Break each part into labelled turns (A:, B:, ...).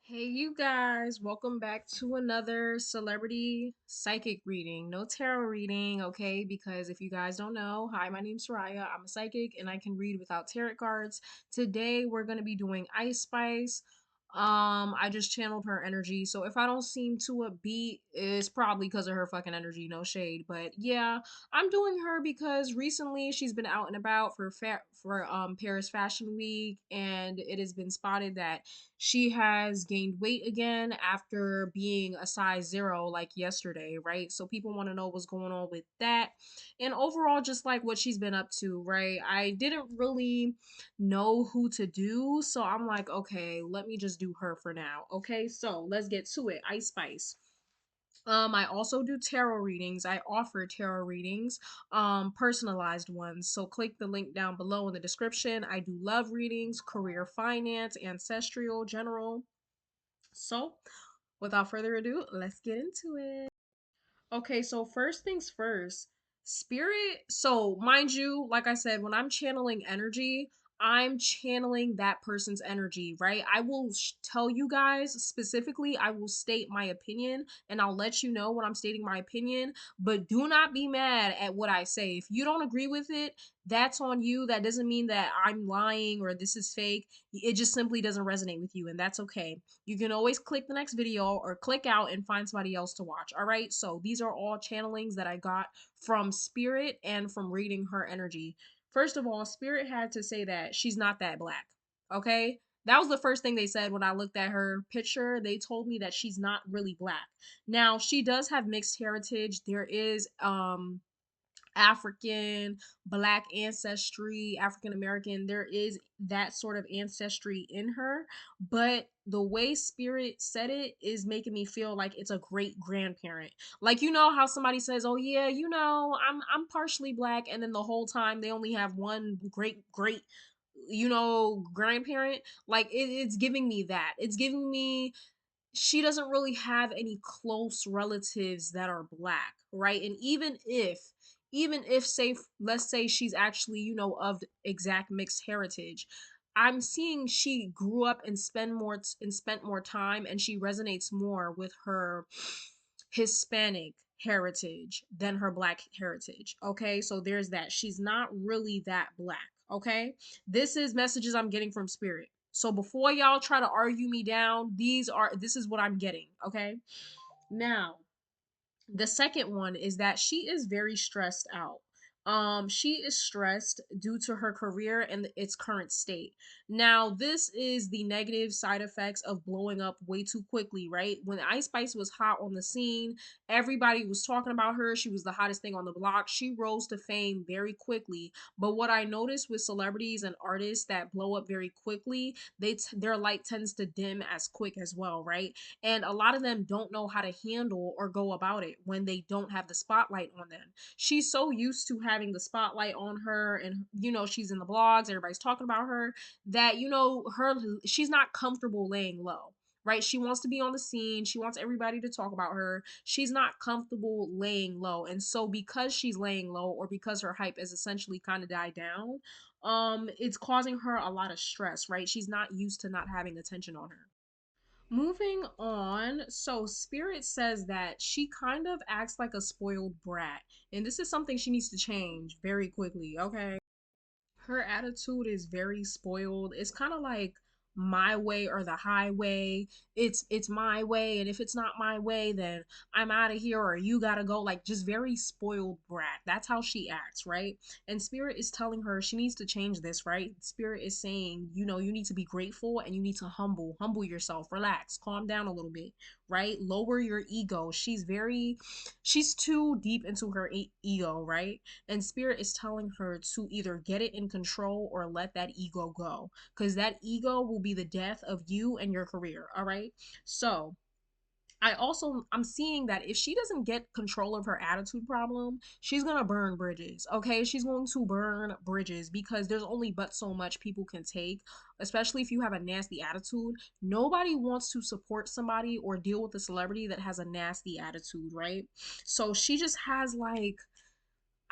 A: Hey, you guys, welcome back to another celebrity psychic reading. No tarot reading, okay? Because if you guys don't know, hi, my name's Soraya. I'm a psychic and I can read without tarot cards. Today, we're going to be doing Ice Spice. I just channeled her energy, so if I don't seem too upbeat, it's probably because of her fucking energy, no shade. But yeah, I'm doing her because recently she's been out and about for Paris Fashion Week, and it has been spotted that she has gained weight again after being a size zero like yesterday, right? So people want to know what's going on with that. And overall, just like what she's been up to, right? I didn't really know who to do. So I'm like, okay, let me just do her for now. Okay, so let's get to it. Ice Spice. I also do tarot readings. I offer tarot readings, personalized ones. So click the link down below in the description. I do love readings, career finance, ancestral, general. So without further ado, let's get into it. Okay, so first things first, spirit. So, mind you, like I said, when I'm channeling energy, I'm channeling that person's energy, right? I will tell you guys specifically, I will state my opinion and I'll let you know when I'm stating my opinion, but do not be mad at what I say. If you don't agree with it, that's on you. That doesn't mean that I'm lying or this is fake. It just simply doesn't resonate with you, and that's okay. You can always click the next video or click out and find somebody else to watch. All right. So these are all channelings that I got from Spirit and from reading her energy. First of all, Spirit had to say that she's not that black. Okay. That was the first thing they said when I looked at her picture. They told me that she's not really black. Now, she does have mixed heritage. There is African, Black ancestry, African American. There is that sort of ancestry in her, but the way Spirit said it is making me feel like it's a great grandparent. Like, you know how somebody says, "Oh yeah, I'm partially black," and then the whole time they only have one great grandparent. Like it's giving me that. It's giving me she doesn't really have any close relatives that are black, right? And even if say let's say she's actually, of exact mixed heritage, I'm seeing she grew up and spent more time, and she resonates more with her Hispanic heritage than her black heritage. Okay? So there's that. She's not really that black, okay? This is messages I'm getting from Spirit. So before y'all try to argue me down, this is what I'm getting, okay? Now, the second one is that she is very stressed out. She is stressed due to her career and its current state. Now, this is the negative side effects of blowing up way too quickly, right? When Ice Spice was hot on the scene, everybody was talking about her. She was the hottest thing on the block. She rose to fame very quickly. But what I noticed with celebrities and artists that blow up very quickly, their light tends to dim as quick as well, right? And a lot of them don't know how to handle or go about it when they don't have the spotlight on them. She's so used to having the spotlight on her, and she's in the blogs, everybody's talking about her, that she's not comfortable laying low, right? She wants to be on the scene, she wants everybody to talk about her. She's not comfortable laying low, and so because she's laying low, or because her hype is essentially kind of died down, it's causing her a lot of stress, right? She's not used to not having attention on her. Moving on, so Spirit says that she kind of acts like a spoiled brat, and this is something she needs to change very quickly, okay? Her attitude is very spoiled. It's kind of like my way or the highway. It's my way, and if it's not my way, then I'm out of here or you got to go. Like, just very spoiled brat. That's how she acts, right? And Spirit is telling her she needs to change this, right? Spirit is saying, you need to be grateful and you need to humble yourself, relax, calm down a little bit, right? Lower your ego. She's too deep into her ego, right? And Spirit is telling her to either get it in control or let that ego go, because that ego will be the death of you and your career. All right. So I'm seeing that if she doesn't get control of her attitude problem, she's gonna burn bridges. Okay, she's going to burn bridges because there's only but so much people can take, especially if you have a nasty attitude. Nobody wants to support somebody or deal with a celebrity that has a nasty attitude, right? So she just has like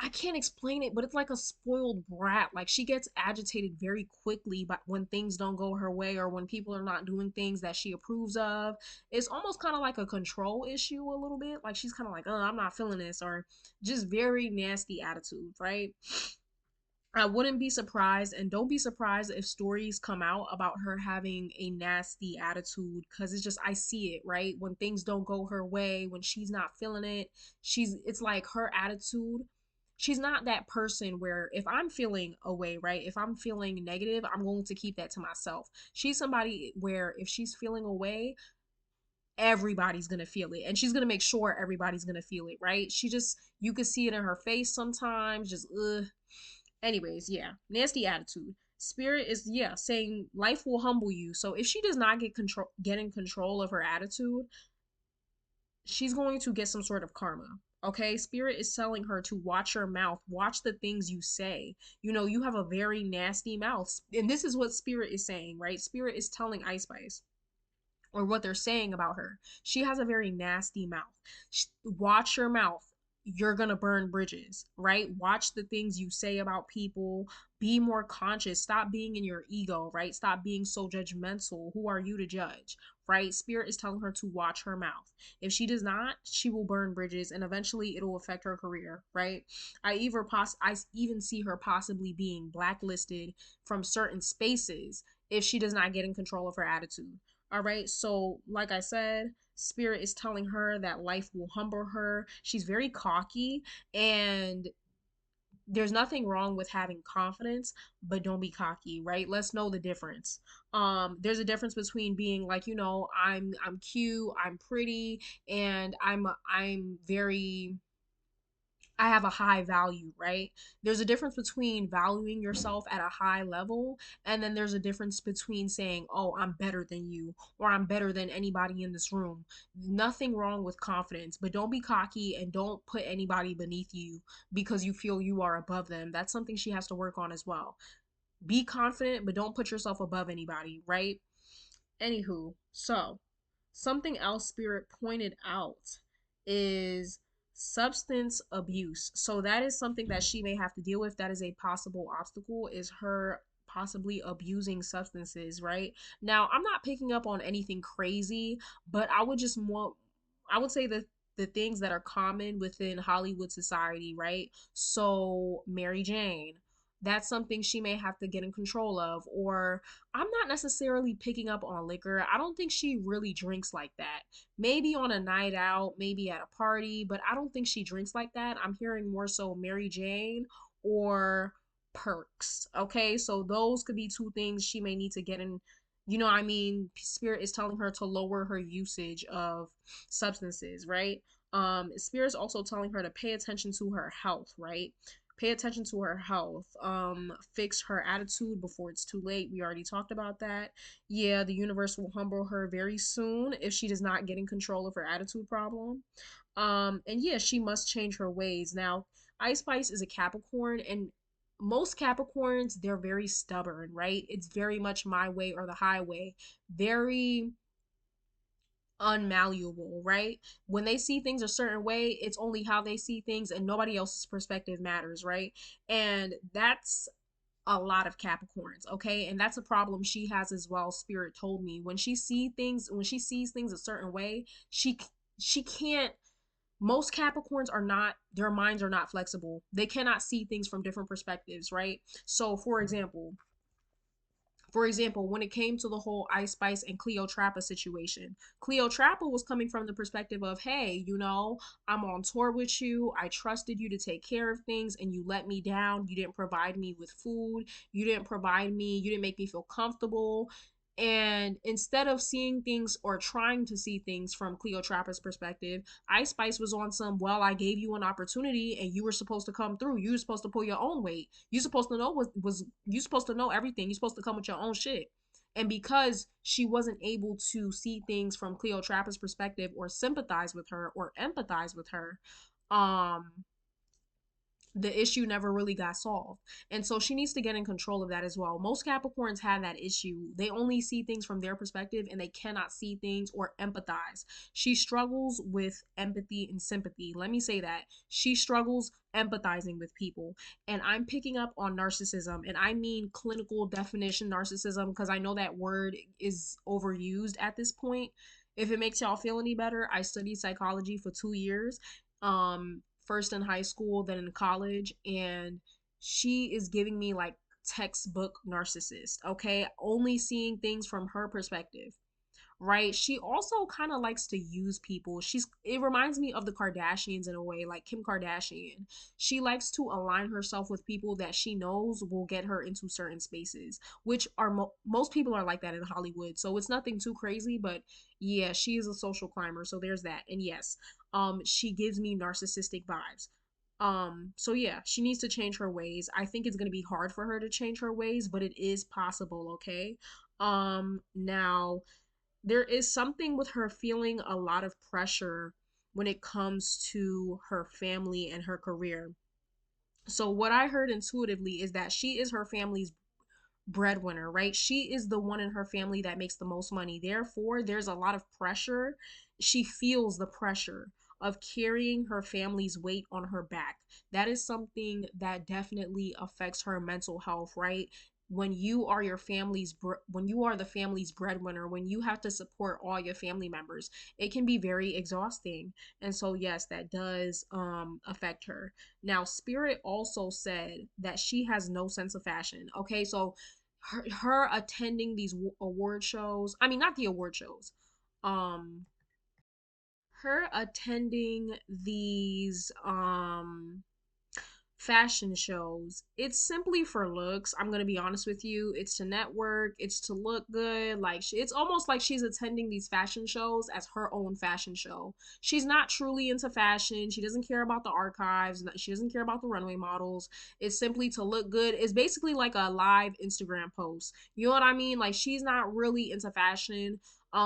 A: I can't explain it, but it's like a spoiled brat. Like she gets agitated very quickly but when things don't go her way or when people are not doing things that she approves of. It's almost kind of like a control issue a little bit. Like she's kind of like, "Oh, I'm not feeling this," or just very nasty attitude, right? I wouldn't be surprised, and don't be surprised if stories come out about her having a nasty attitude because it's just, I see it, right? When things don't go her way, when she's not feeling it, it's like her attitude. She's not that person where if I'm feeling away, right? If I'm feeling negative, I'm going to keep that to myself. She's somebody where if she's feeling away, everybody's gonna feel it and she's gonna make sure everybody's gonna feel it, right? She just, you could see it in her face sometimes, just ugh. Anyways, yeah, nasty attitude. Spirit is, yeah, saying life will humble you. So if she does not get in control of her attitude, she's going to get some sort of karma. Okay, Spirit is telling her to watch your mouth, watch the things you say. You know, you have a very nasty mouth. And this is what Spirit is saying, right? Spirit is telling Ice Spice, or what they're saying about her. She has a very nasty mouth. Watch your mouth. You're going to burn bridges, right? Watch the things you say about people. Be more conscious. Stop being in your ego, right? Stop being so judgmental. Who are you to judge, right? Spirit is telling her to watch her mouth. If she does not, she will burn bridges and eventually it'll affect her career, right? I even see her possibly being blacklisted from certain spaces if she does not get in control of her attitude. All right. So, like I said, Spirit is telling her that life will humble her. She's very cocky, and there's nothing wrong with having confidence, but don't be cocky, right? Let's know the difference. There's a difference between being like, I'm cute, I'm pretty, and I'm very, I have a high value, right? There's a difference between valuing yourself at a high level, and then there's a difference between saying, "Oh, I'm better than you," or "I'm better than anybody in this room." Nothing wrong with confidence, but don't be cocky and don't put anybody beneath you because you feel you are above them. That's something she has to work on as well. Be confident, but don't put yourself above anybody, right? Anywho, so something else Spirit pointed out is substance abuse. So that is something that she may have to deal with. That is a possible obstacle, is her possibly abusing substances, right? Now, I'm not picking up on anything crazy, but I would say that the things that are common within Hollywood society, right? So, Mary Jane, that's something she may have to get in control of. Or I'm not necessarily picking up on liquor. I don't think she really drinks like that. Maybe on a night out, maybe at a party, but I don't think she drinks like that. I'm hearing more so Mary Jane or perks. Okay, so those could be two things she may need to get in. You know what I mean? Spirit is telling her to lower her usage of substances, right? Spirit's also telling her to pay attention to her health, right? Pay attention to her health. Fix her attitude before it's too late. We already talked about that. Yeah, the universe will humble her very soon if she does not get in control of her attitude problem. And yeah, she must change her ways. Now, Ice Spice is a Capricorn, and most Capricorns, they're very stubborn, right? It's very much my way or the highway. Very unmalleable, right? When they see things a certain way, it's only how they see things and nobody else's perspective matters, right? And that's a lot of Capricorns, okay? And that's a problem she has as well. Spirit told me when she sees things a certain way, she can't, most Capricorns are not, their minds are not flexible. They cannot see things from different perspectives, right? So for example, when it came to the whole Ice Spice and Cleotrapa situation, Cleotrapa was coming from the perspective of, hey, I'm on tour with you. I trusted you to take care of things and you let me down. You didn't provide me with food. You didn't make me feel comfortable. And instead of seeing things or trying to see things from Cleotrapa's perspective, Ice Spice was on some, well, I gave you an opportunity and you were supposed to come through. You were supposed to pull your own weight. You supposed to know was you supposed to know everything. You supposed to come with your own shit. And because she wasn't able to see things from Cleotrapa's perspective or sympathize with her or empathize with her, um the issue never really got solved. And so she needs to get in control of that as well. Most Capricorns have that issue. They only see things from their perspective and they cannot see things or empathize. She struggles with empathy and sympathy. Let me say that. She struggles empathizing with people. And I'm picking up on narcissism. And I mean clinical definition narcissism because I know that word is overused at this point. If it makes y'all feel any better, I studied psychology for 2 years. First in high school, then in college, and she is giving me like textbook narcissist, okay? Only seeing things from her perspective, right? She also kind of likes to use people. It reminds me of the Kardashians in a way, like Kim Kardashian. She likes to align herself with people that she knows will get her into certain spaces, which are most people are like that in Hollywood. So it's nothing too crazy, but yeah, she is a social climber. So there's that. And yes, she gives me narcissistic vibes. So yeah, she needs to change her ways. I think it's going to be hard for her to change her ways, but it is possible, okay? Now there is something with her feeling a lot of pressure when it comes to her family and her career. So, what I heard intuitively is that she is her family's breadwinner, right? She is the one in her family that makes the most money. Therefore, there's a lot of pressure. She feels the pressure of carrying her family's weight on her back. That is something that definitely affects her mental health, right? When you are when you are the family's breadwinner, when you have to support all your family members, it can be very exhausting. And so yes, that does affect her. Now, Spirit also said that she has no sense of fashion. Okay, so her attending these award shows, I mean not the award shows, um her attending these fashion shows, it's simply for looks. I'm gonna be honest with you. It's to network, it's to look good. Like it's almost like she's attending these fashion shows as her own fashion show. She's not truly into fashion. She doesn't care about the archives. She doesn't care about the runway models. It's simply to look good. It's basically like a live Instagram post. You know what I mean? Like she's not really into fashion.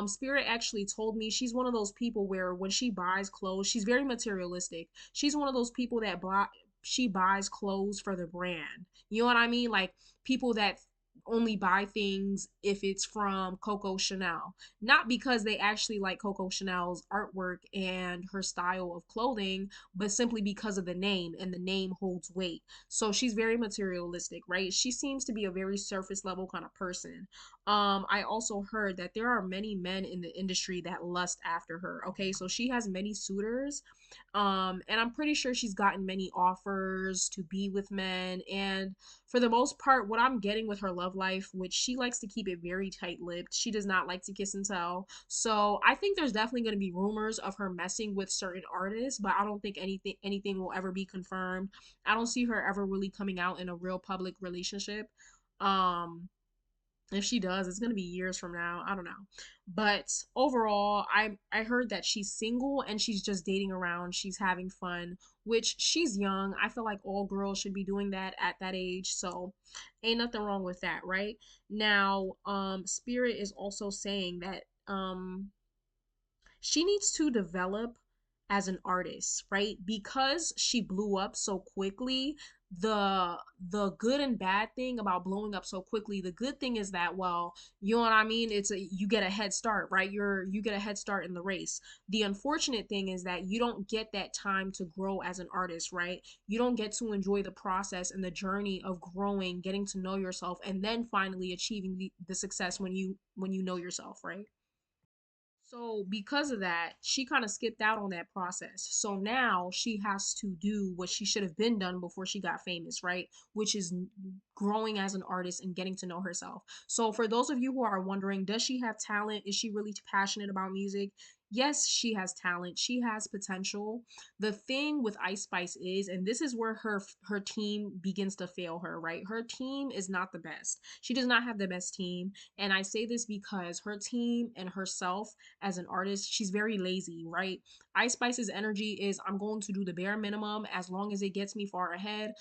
A: Spirit actually told me she's one of those people where when she buys clothes, she's very materialistic. She's one of those people that buy she buys clothes for the brand. You know what I mean? Like people that only buy things if it's from Coco Chanel, not because they actually like Coco Chanel's artwork and her style of clothing, but simply because of the name, and the name holds weight. So she's very materialistic, right? She seems to be a very surface level kind of person. I also heard that there are many men in the industry that lust after her. Okay, so she has many suitors, and I'm pretty sure she's gotten many offers to be with men. And for the most part, what I'm getting with her love life, which she likes to keep it very tight-lipped, she does not like to kiss and tell. So I think there's definitely going to be rumors of her messing with certain artists, but I don't think anything will ever be confirmed. I don't see her ever really coming out in a real public relationship. Um, if she does, it's gonna be years from now. I don't know. But overall, I heard that she's single and she's just dating around. She's having fun, which she's young. I feel like all girls should be doing that at that age. So ain't nothing wrong with that, right? Now, Spirit is also saying that she needs to develop as an artist, right? Because she blew up so quickly, the good and bad thing about blowing up so quickly, the good thing is that, well, you know what I mean, you get a head start, right? You get a head start in the race. The unfortunate thing is that you don't get that time to grow as an artist, right? You don't get to enjoy the process and the journey of growing, getting to know yourself, and then finally achieving the success when you know yourself, right? So because of that, she kind of skipped out on that process. So now she has to do what she should have been done before she got famous, right? Which is growing as an artist and getting to know herself. So for those of you who are wondering, does she have talent? Is she really passionate about music? Yes, she has talent. She has potential. The thing with Ice Spice is, and this is where her team begins to fail her, right? Her team is not the best. She does not have the best team, and I say this because her team and herself as an artist, she's very lazy, right? Ice Spice's energy is I'm going to do the bare minimum as long as it gets me far ahead.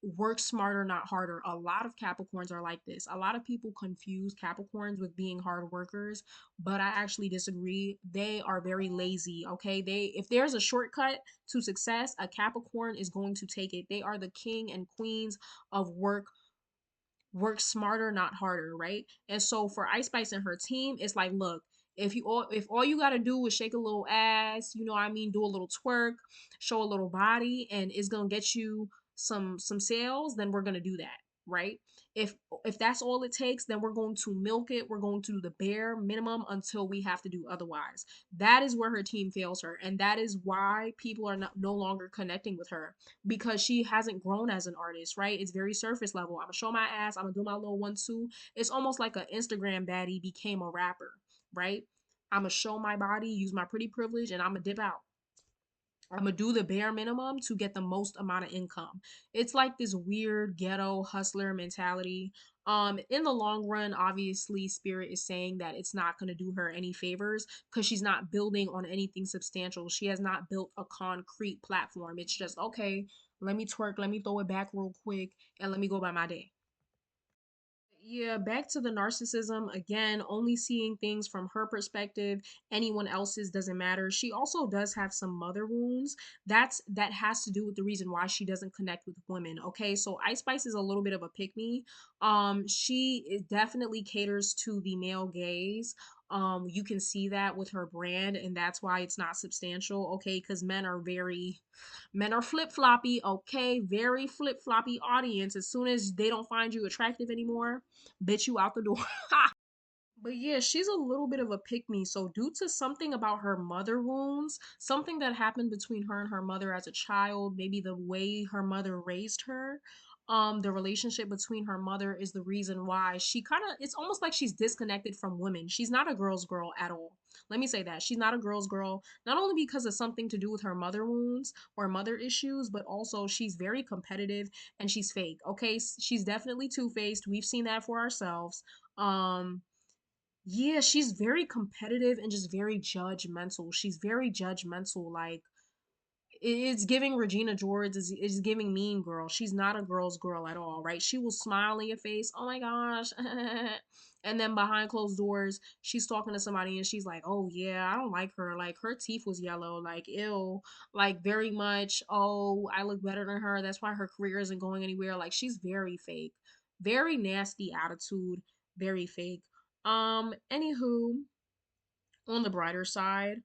A: work smarter, not harder. A lot of Capricorns are like this. A lot of people confuse Capricorns with being hard workers, but I actually disagree. They are very lazy, okay? If there's a shortcut to success, a Capricorn is going to take it. They are the king and queens of work smarter, not harder, right? And so for Ice Spice and her team, it's like, look, if all you gotta do is shake a little ass, you know what I mean, do a little twerk, show a little body, and it's gonna get you some sales, then we're gonna do that, right? If if that's all it takes, then we're going to milk it. We're going to do the bare minimum until we have to do otherwise. That is where her team fails her, and that is why people are no longer connecting with her because she hasn't grown as an artist, right? It's very surface level. I'm gonna show my ass, I'm gonna do my little 1 2. It's almost like an Instagram baddie became a rapper, right? I'm gonna show my body, use my pretty privilege, and I'm gonna dip out. I'm gonna do the bare minimum to get the most amount of income. It's like this weird ghetto hustler mentality. In the long run, obviously, Spirit is saying that it's not gonna do her any favors because she's not building on anything substantial. She has not built a concrete platform. It's just okay, let me twerk, let me throw it back real quick, and let me go by my day. Yeah, back to the narcissism again, only seeing things from her perspective, anyone else's doesn't matter. She also does have some mother wounds. That has to do with the reason why she doesn't connect with women. Okay, so Ice Spice is a little bit of a pick me. Definitely caters to the male gaze. You can see that with her brand, and that's why it's not substantial. Okay, because men are flip floppy. Okay, very flip floppy audience. As soon as they don't find you attractive anymore, bitch, you out the door. But yeah, she's a little bit of a pick me. So, due to something about her mother wounds, something that happened between her and her mother as a child, maybe the way her mother raised her, the relationship between her mother is the reason why she kind of, it's almost like she's disconnected from women. She's not a girl's girl at all. Let me say that. She's not a girl's girl, not only because of something to do with her mother wounds or mother issues, but also she's very competitive and she's fake. Okay, she's definitely two-faced. We've seen that for ourselves. Um, yeah, she's very competitive and just very judgmental. She's very judgmental. Like it's giving Regina George is giving Mean Girl. She's not a girl's girl at all, right? She will smile in your face. Oh my gosh. And then behind closed doors, she's talking to somebody and she's like, "Oh yeah, I don't like her. Like her teeth was yellow. Like ill. Like very much. Oh, I look better than her. That's why her career isn't going anywhere." Like she's very fake. Very nasty attitude. Very fake. Anywho, on the brighter side,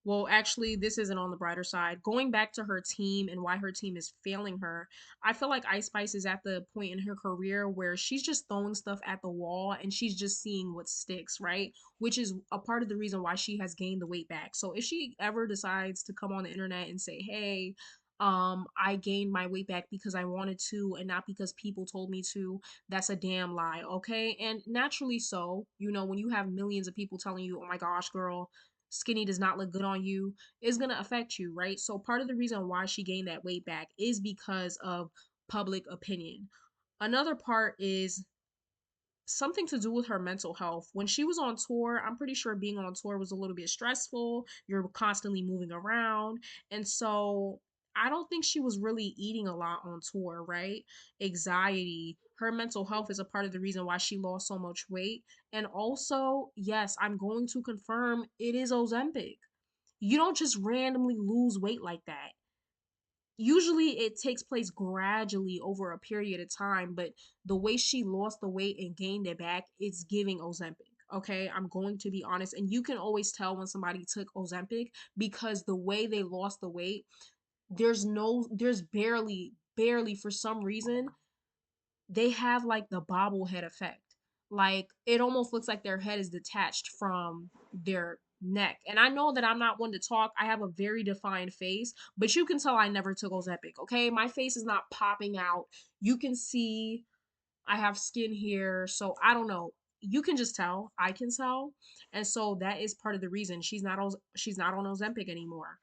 A: well, actually, this isn't on the brighter side. Going back to her team and why her team is failing her, I feel like Ice Spice is at the point in her career where she's just throwing stuff at the wall and she's just seeing what sticks, right? Which is a part of the reason why she has gained the weight back. So if she ever decides to come on the internet and say, "Hey, I gained my weight back because I wanted to and not because people told me to," that's a damn lie, okay? And naturally so, you know, when you have millions of people telling you, "Oh my gosh, girl, skinny does not look good on you," is going to affect you, right? So part of the reason why she gained that weight back is because of public opinion. Another part is something to do with her mental health. When she was on tour, I'm pretty sure being on tour was a little bit stressful. You're constantly moving around. And so I don't think she was really eating a lot on tour, right? Anxiety, her mental health is a part of the reason why she lost so much weight. And also, yes, I'm going to confirm it is Ozempic. You don't just randomly lose weight like that. Usually it takes place gradually over a period of time, but the way she lost the weight and gained it back, it's giving Ozempic. Okay, I'm going to be honest. And you can always tell when somebody took Ozempic because the way they lost the weight, there's barely for some reason they have like the bobblehead effect. Like it almost looks like their head is detached from their neck. And I know that I'm not one to talk. I have a very defined face, but you can tell I never took Ozempic. Okay, my face is not popping out. You can see I have skin here, so I don't know. You can just tell. I can tell, and so that is part of the reason she's not on Ozempic anymore.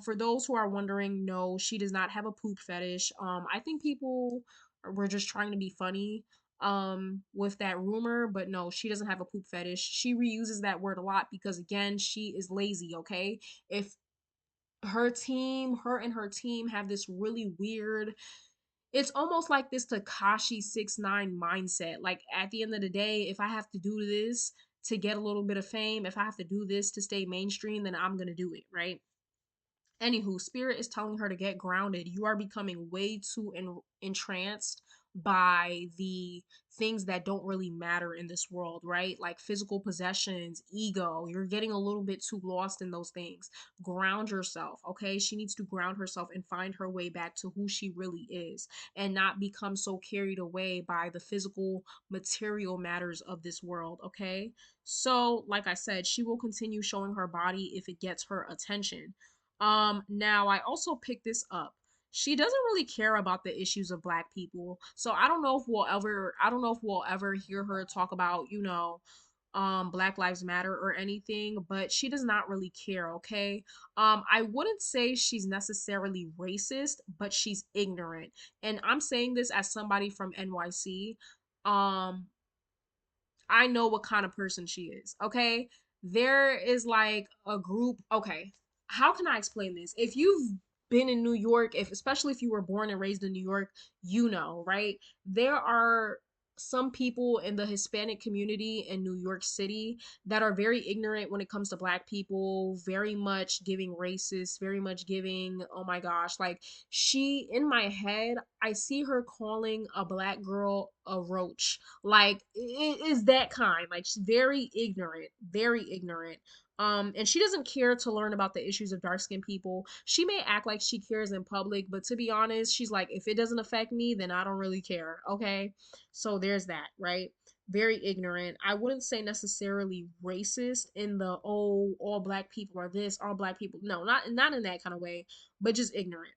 A: For those who are wondering, no, she does not have a poop fetish. I think people were just trying to be funny with that rumor, but no, she doesn't have a poop fetish. She reuses that word a lot because again, she is lazy. Okay, if her and her team have this really weird, It's almost like this Takashi 6ix9ine mindset. Like at the end of the day, if I have to do this to get a little bit of fame, if I have to do this to stay mainstream, then I'm gonna do it, right? Anywho, Spirit is telling her to get grounded. You are becoming way too entranced by the things that don't really matter in this world, right? Like physical possessions, ego. You're getting a little bit too lost in those things. Ground yourself, okay? She needs to ground herself and find her way back to who she really is and not become so carried away by the physical, material matters of this world, okay? So, like I said, she will continue showing her body if it gets her attention. Now I also picked this up. She doesn't really care about the issues of black people. So I don't know if we'll ever hear her talk about, Black Lives Matter or anything, but she does not really care, okay? I wouldn't say she's necessarily racist, but she's ignorant. And I'm saying this as somebody from NYC. Um, I know what kind of person she is, okay? There is like a group, okay. How can I explain this? If you've been in New York, if especially if you were born and raised in New York, you know, right? There are some people in the Hispanic community in New York City that are very ignorant when it comes to black people, very much giving racist, very much giving, oh my gosh, like she in my head, I see her calling a black girl a roach, like it is that kind. Like she's very ignorant, very ignorant. And she doesn't care to learn about the issues of dark skinned people. She may act like she cares in public, but to be honest, she's like, if it doesn't affect me, then I don't really care. Okay. So there's that, right? Very ignorant. I wouldn't say necessarily racist in the, oh, all black people are this, all black people. No, not in that kind of way, but just ignorant.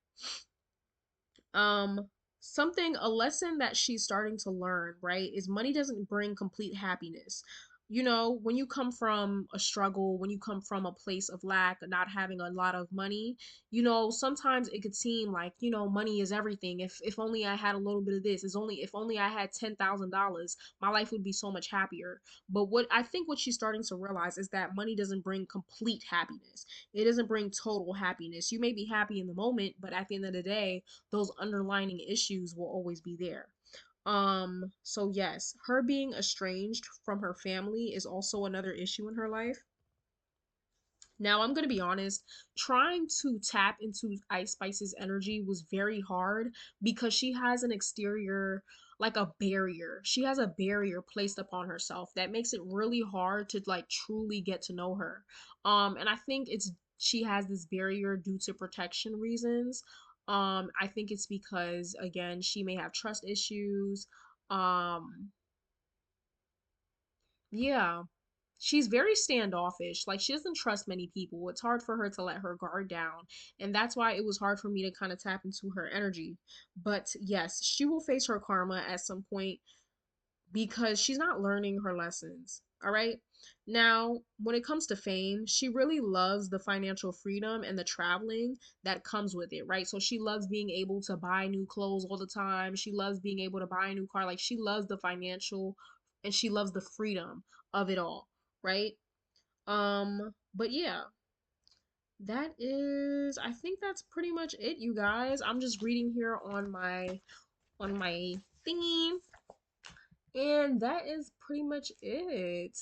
A: um Something, a lesson that she's starting to learn, right, is money doesn't bring complete happiness. When you come from a struggle, when you come from a place of lack, not having a lot of money, sometimes it could seem like, money is everything. If only I had a little bit of this, is only if only I had $10,000, my life would be so much happier. But what she's starting to realize is that money doesn't bring complete happiness. It doesn't bring total happiness. You may be happy in the moment, but at the end of the day, those underlining issues will always be there. So yes, her being estranged from her family is also another issue in her life. Now, I'm going to be honest, trying to tap into Ice Spice's energy was very hard because she has an exterior, like a barrier. She has a barrier placed upon herself that makes it really hard to like truly get to know her. And I think it's she has this barrier due to protection reasons. I think it's because again, she may have trust issues. Um, yeah, she's very standoffish. Like she doesn't trust many people. It's hard for her to let her guard down. And that's why it was hard for me to kind of tap into her energy. But yes, she will face her karma at some point because she's not learning her lessons. All right. Now, when it comes to fame, she really loves the financial freedom and the traveling that comes with it, right? So she loves being able to buy new clothes all the time. She loves being able to buy a new car. Like she loves the financial and she loves the freedom of it all, right? But yeah, I think that's pretty much it, you guys. I'm just reading here on my thingy, and that is pretty much it.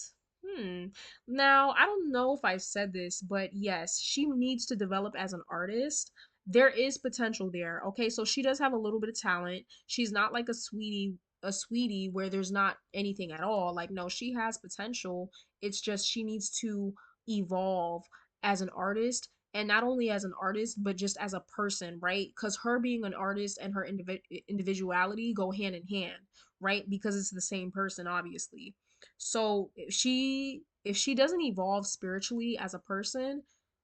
A: Hmm. Now, I don't know if I said this, but yes, she needs to develop as an artist. There is potential there. Okay, so she does have a little bit of talent. She's not like a sweetie where there's not anything at all. Like no, she has potential. It's just she needs to evolve as an artist, and not only as an artist but just as a person, right? Cuz her being an artist and her individuality go hand in hand, right? Because it's the same person, obviously. So if she doesn't evolve spiritually as a person,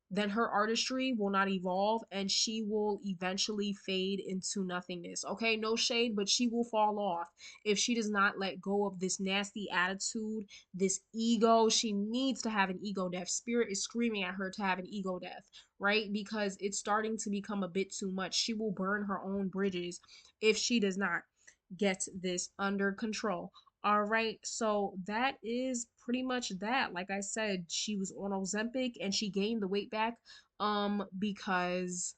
A: then her artistry will not evolve and she will eventually fade into nothingness. Okay, no shade, but she will fall off if she does not let go of this nasty attitude, this ego. She needs to have an ego death. Spirit is screaming at her to have an ego death, right? Because it's starting to become a bit too much. She will burn her own bridges if she does not get this under control. All right, so that is pretty much that. Like I said, she was on Ozempic and she gained the weight back because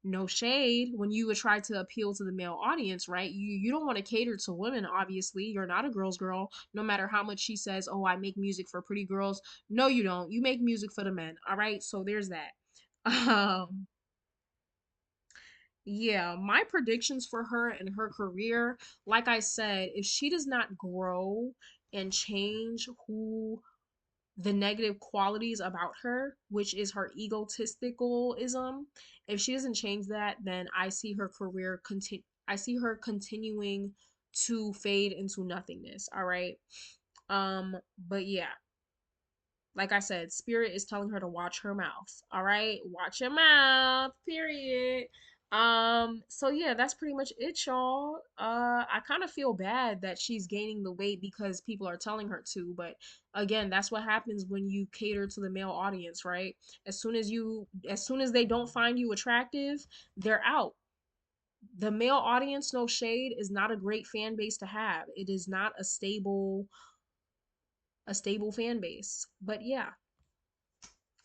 A: No shade when you would try to appeal to the male audience, right? You don't want to cater to women, obviously. You're not a girl's girl, no matter how much she says, "Oh, I make music for pretty girls." No, you don't. You make music for the men. All right? So there's that. Um yeah, my predictions for her and her career, like I said, if she does not grow and change who the negative qualities about her, which is her egotisticalism, if she doesn't change that, then I see her continuing to fade into nothingness, all right? But yeah, like I said, Spirit is telling her to watch her mouth. All right, watch your mouth. Period. So yeah, that's pretty much it, y'all. I kind of feel bad that she's gaining the weight because people are telling her to, but again, that's what happens when you cater to the male audience, right? As soon as they don't find you attractive, they're out. The male audience, no shade, is not a great fan base to have. It is not a stable fan base. But yeah,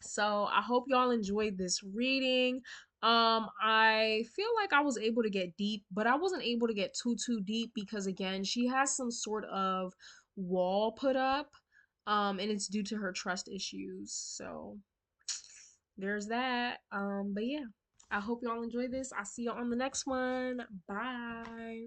A: so I hope y'all enjoyed this reading. I feel like I was able to get deep, but I wasn't able to get too deep because again, she has some sort of wall put up. And it's due to her trust issues. So there's that. But yeah. I hope y'all enjoy this. I'll see you on the next one. Bye.